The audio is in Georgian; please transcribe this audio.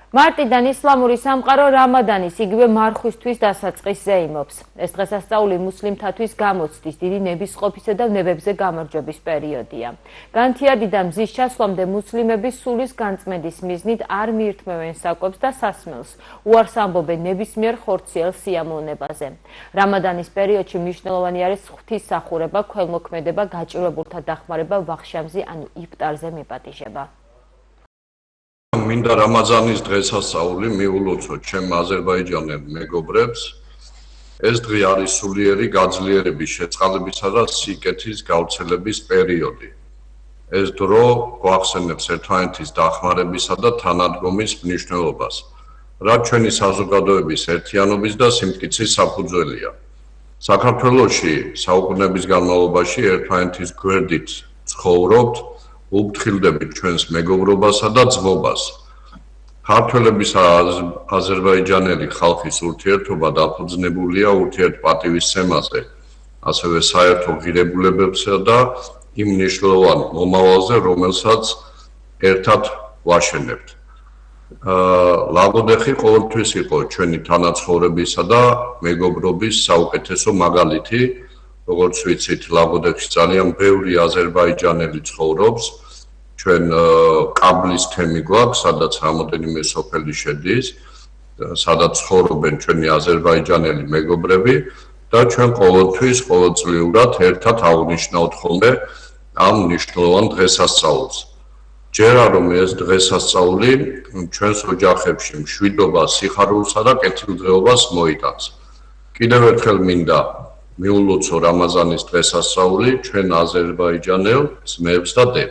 მარტიდან ისლამური სამყარო რამადანის იგივე მარხვისთვის დასაწყისს ზეიმობს. ეს დღესასწაული მუსლიმთათვის გამოცდის, დიდი ნებისყოფისა და ნებებზე გამარჯვების პერიოდია. განთიადიდან მზის ჩასვლამდე მუსლიმები სულის განწმენდის მიზნით არ მიირთმევენ საკვებს და სასმელს, უარს ამბობენ ნებისმიერ ხორციელ სიამოვნებაზე. რამადანის პერიოდში მნიშვნელოვანი არის ღვთისმსახურება, ქველმოქმედება, გაჭირვებულთა დახმარება, ვახშამზე ანუ იფტარზე მიპატიჟება. მინდა რამაზანის დღესასწაული მიულოცოთ ჩემ აზერბაიჯანელ მეგობრებს. ეს დღე არის სულიერი გაძლიერების, შეწყალებისა და სიკეთის გავრცელების პერიოდი. ეს დრო გვახსენებს ერთმანეთის დახმარებისა და თანადგომის მნიშვნელობას, რაც ჩვენი საზოგადოების ერთიანობის და სიმტკიცის საფუძველია. საქართველოში საუკუნეების განმავლობაში ერთმანეთის გვერდით ცხოვრობთ, უფრთხილდებით ჩვენს მეგობრობასა და ძმობას. ქართველების აზერბაიჯანელი ხალხის ურთიერთობა დაფუძნებულია ურთიერთპატივისცემაზე, ასევე საერთო ღირებულებებსა და იმ მნიშვნელოვან მომავალზე, რომელსაც ერთად ვაშენებთ. ლაგოდეხი ყოველთვის იყო ჩვენი თანაცხოვრებისა და მეგობრობის საუკეთესო მაგალითი. როგორც ვიცით, ლაგოდეხში ძალიან ბევრი აზერბაიჯანელი ცხოვრობს. ჩვენ კაბლის თემი გვაქვს, სადაც რამოდენიმე სოფელი შედის, სადაც ცხოვრობენ ჩვენი აზერბაიჯანელი მეგობრები და ჩვენ ყოველთვის ყოველწლიურად ერთად აღნიშნავთ ხოლმე ამ მნიშვნელოვან დღესასწაულს. ჯერა რომ ეს დღესასწაული ჩვენს ოჯახებში მშვიდობა, სიხარულსა და კეთილდღეობას მოიტანს. კიდევ ერთხელ მინდა მიულოცო რამაზანის დღესასწაული ჩვენ აზერბაიჯანელ ძმებს და დებს.